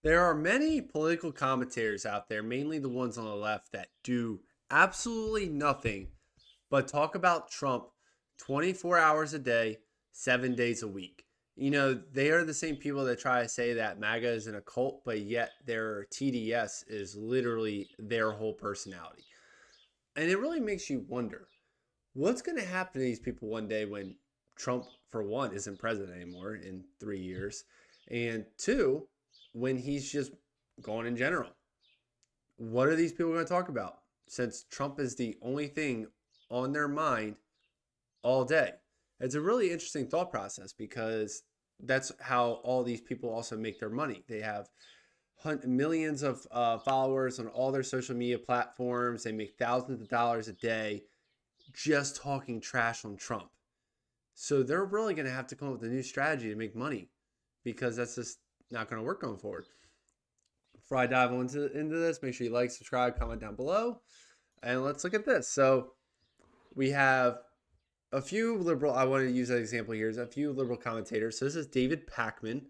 There are many political commentators out there, mainly the ones on the left, that do absolutely nothing but talk about Trump 24 hours a day, 7 days a week. They are the same people that try to say that MAGA is an occult, but yet their TDS is literally their whole personality. And it really makes you wonder what's going to happen to these people one day when Trump, for one, isn't president anymore in 3 years, and two, when he's just gone in general. What are these people going to talk about since Trump is the only thing on their mind all day? It's a really interesting thought process because that's how all these people also make their money. They have millions of followers on all their social media platforms. They make thousands of dollars a day just talking trash on Trump. So they're really going to have to come up with a new strategy to make money because that's just not going to work going forward. Before I dive into this, make sure you like, subscribe, comment down below. And let's look at this. So we have a few liberal, I want to use that example here, is a few liberal commentators. So this is David Pakman.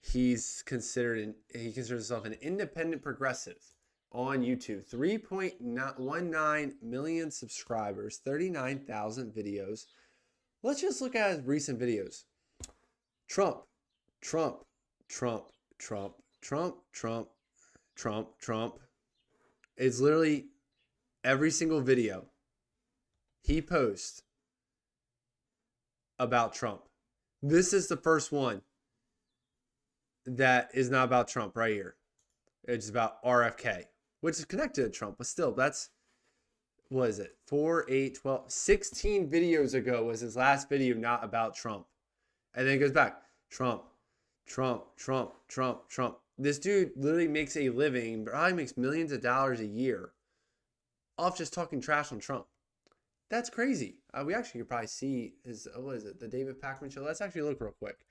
He considers himself an independent progressive on YouTube. 3.19 million subscribers, 39,000 videos. Let's just look at his recent videos. Trump, Trump, Trump, Trump, Trump, Trump, Trump, Trump. It's literally every single video he posts about Trump. This is the first one that is not about Trump right here. It's about RFK, which is connected to Trump, but still, that's, what is it? 4, 8, 12, 16 videos ago was his last video not about Trump. And then it goes back. Trump, Trump, Trump, Trump, Trump. This dude literally makes a living, probably makes millions of dollars a year off just talking trash on Trump. That's crazy. We actually could probably see his, what is it? The David Pakman show. Let's actually look real quick.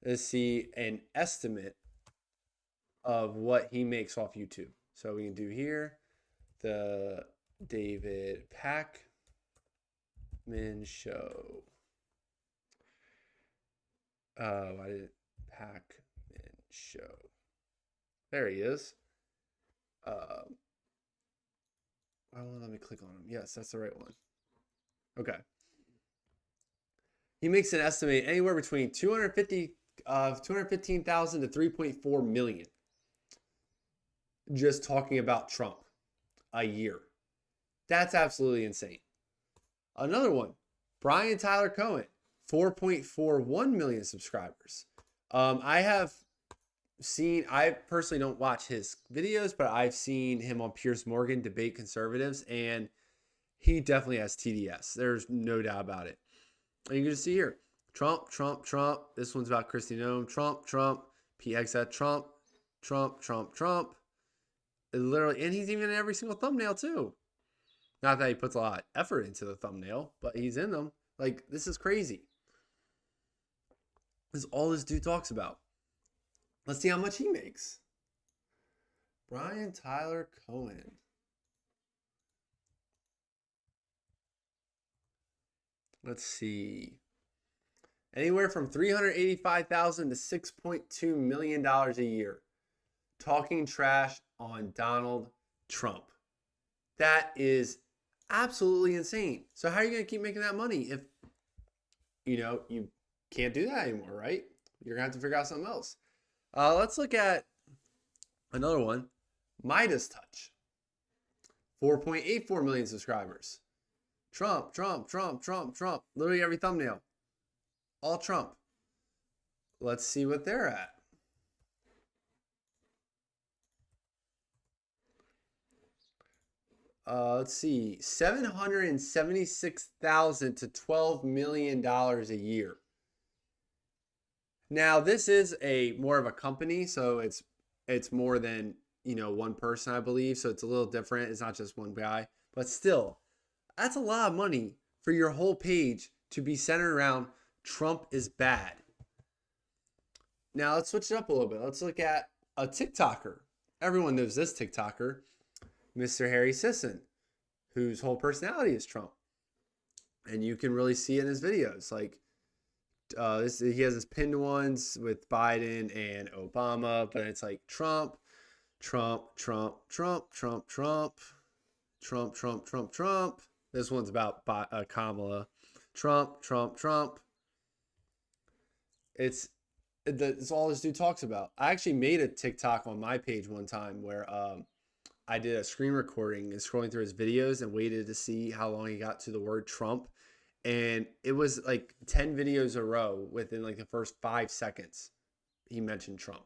Let's see an estimate of what he makes off YouTube. So we can do here the David Pakman show. Oh, I didn't. Pakman show. There he is. Why won't let me click on him? Yes, that's the right one. Okay. He makes an estimate anywhere between 215,000 to 3.4 million just talking about Trump a year. That's absolutely insane. Another one, Brian Tyler Cohen, 4.41 million subscribers. I personally don't watch his videos, but I've seen him on Piers Morgan debate conservatives, and he definitely has TDS. There's no doubt about it. And you can just see here, Trump, Trump, Trump. This one's about Kristi Noem. Trump, Trump, PX at Trump, Trump, Trump, Trump. Literally, and he's even in every single thumbnail too. Not that he puts a lot of effort into the thumbnail, but he's in them. Like, this is crazy. This is all this dude talks about. Let's see how much he makes. Brian Tyler Cohen. Let's see. Anywhere from $385,000 to $6.2 million a year. Talking trash on Donald Trump. That is absolutely insane. So how are you going to keep making that money if, you can't do that anymore, right? You're going to have to figure out something else. Let's look at another one. Midas Touch. 4.84 million subscribers. Trump, Trump, Trump, Trump, Trump. Literally every thumbnail. All Trump. Let's see what they're at. Let's see. $776,000 to $12 million a year. Now, this is more of a company, so it's more than, one person, I believe. So it's a little different. It's not just one guy. But still, that's a lot of money for your whole page to be centered around Trump is bad. Now, let's switch it up a little bit. Let's look at a TikToker. Everyone knows this TikToker, Mr. Harry Sisson, whose whole personality is Trump. And you can really see it in his videos. Like, He has his pinned ones with Biden and Obama, but it's like Trump, Trump, Trump, Trump, Trump, Trump, Trump, Trump, Trump, Trump. This one's about Kamala. Trump, Trump, Trump. It's all this dude talks about. I actually made a TikTok on my page one time where I did a screen recording and scrolling through his videos and waited to see how long he got to the word Trump. And it was like 10 videos a row within like the first 5 seconds. He mentioned Trump.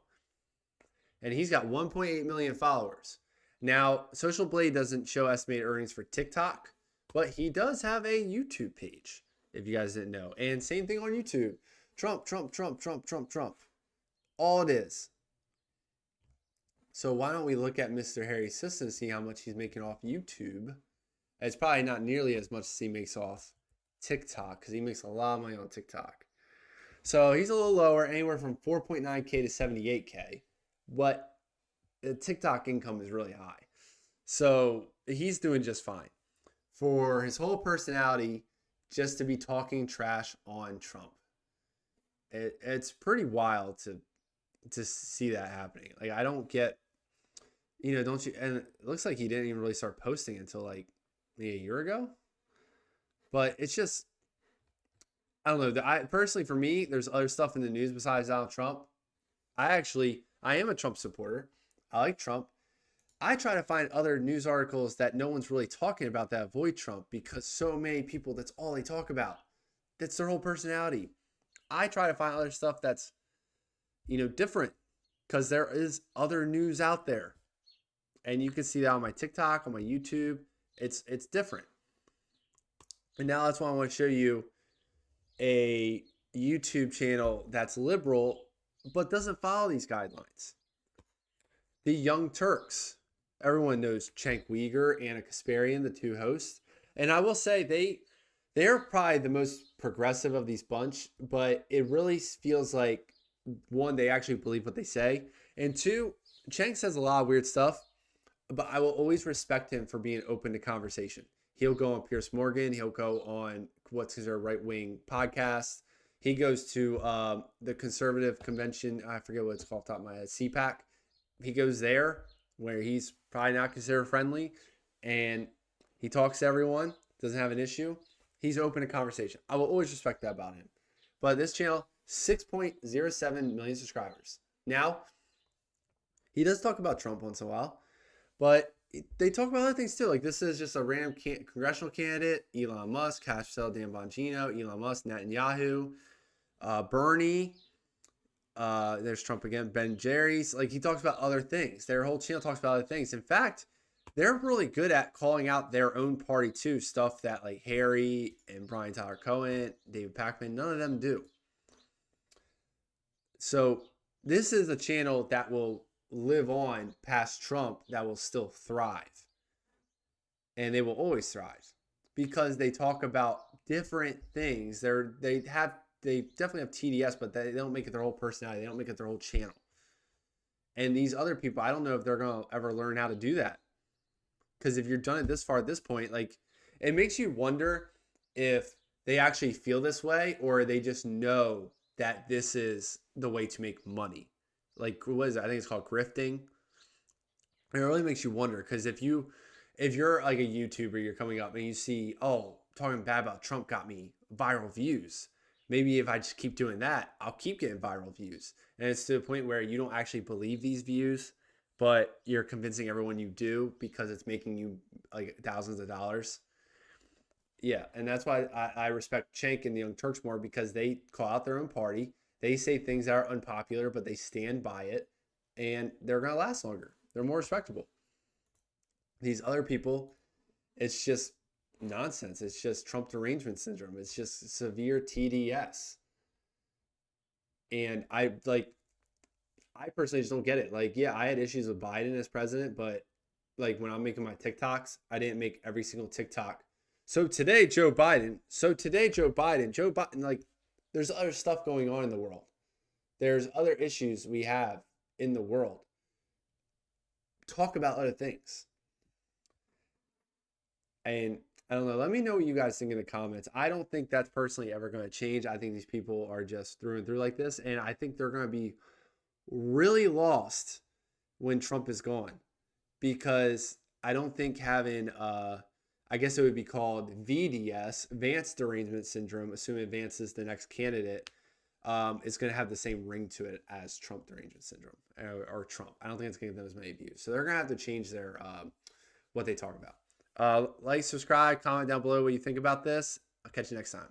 And he's got 1.8 million followers. Now, Social Blade doesn't show estimated earnings for TikTok, but he does have a YouTube page, if you guys didn't know. And same thing on YouTube. Trump, Trump, Trump, Trump, Trump, Trump. All it is. So why don't we look at Mr. Harry Sisson and see how much he's making off YouTube? It's probably not nearly as much as he makes off TikTok, because he makes a lot of money on TikTok. So he's a little lower, anywhere from 4.9K to 78K. But the TikTok income is really high. So he's doing just fine. For his whole personality, just to be talking trash on Trump. It's pretty wild to see that happening. Like, I don't get, don't you? And it looks like he didn't even really start posting until like maybe a year ago. But it's just, I don't know. Personally, for me, there's other stuff in the news besides Donald Trump. I am a Trump supporter. I like Trump. I try to find other news articles that no one's really talking about that avoid Trump, because so many people, that's all they talk about. That's their whole personality. I try to find other stuff that's, different, because there is other news out there. And you can see that on my TikTok, on my YouTube. It's different. And now that's why I want to show you a YouTube channel that's liberal, but doesn't follow these guidelines. The Young Turks. Everyone knows Cenk Uygur, Anna Kasparian, the two hosts. And I will say they're probably the most progressive of these bunch, but it really feels like, one, they actually believe what they say. And two, Cenk says a lot of weird stuff, but I will always respect him for being open to conversation. He'll go on Piers Morgan. He'll go on what's his right-wing podcast. He goes to the conservative convention. I forget what it's called off the top of my head. CPAC. He goes there where he's probably not considered friendly, and he talks to everyone, doesn't have an issue. He's open to conversation. I will always respect that about him. But this channel, 6.07 million subscribers. Now, he does talk about Trump once in a while, but they talk about other things too. Like, this is just a random congressional candidate, Elon Musk, Castell, Dan Bongino, Elon Musk, Netanyahu, Bernie. There's Trump again, Ben Jerry's. Like, he talks about other things. Their whole channel talks about other things. In fact, they're really good at calling out their own party too. Stuff that like Harry and Brian Tyler Cohen, David Pakman, none of them do. So this is a channel that will live on past Trump, that will still thrive. And they will always thrive because they talk about different things. They definitely have TDS, but they don't make it their whole personality. They don't make it their whole channel. And these other people, I don't know if they're going to ever learn how to do that. Because if you're done it this far at this point, like, it makes you wonder if they actually feel this way, or they just know that this is the way to make money. Like, what is it? I think it's called grifting. It really makes you wonder, because if you're like a YouTuber, you're coming up and you see, oh, talking bad about Trump got me viral views. Maybe if I just keep doing that, I'll keep getting viral views. And it's to the point where you don't actually believe these views, but you're convincing everyone you do because it's making you like thousands of dollars. Yeah, and that's why I respect Cenk and the Young Turks more, because they call out their own party. They say things that are unpopular, but they stand by it, and they're going to last longer. They're more respectable. These other people, it's just nonsense. It's just Trump derangement syndrome. It's just severe TDS. And I personally just don't get it. Like, yeah, I had issues with Biden as president, but like when I'm making my TikToks, I didn't make every single TikTok. So today, Joe Biden, like, there's other stuff going on in the world. There's other issues we have in the world. Talk about other things. And I don't know. Let me know what you guys think in the comments. I don't think that's personally ever going to change. I think these people are just through and through like this. And I think they're going to be really lost when Trump is gone because I don't think having, I guess it would be called VDS, Advanced Derangement Syndrome, assuming Vance is the next candidate, is going to have the same ring to it as Trump Derangement Syndrome or Trump. I don't think it's going to give them as many views. So they're going to have to change their what they talk about. Like, subscribe, comment down below what you think about this. I'll catch you next time.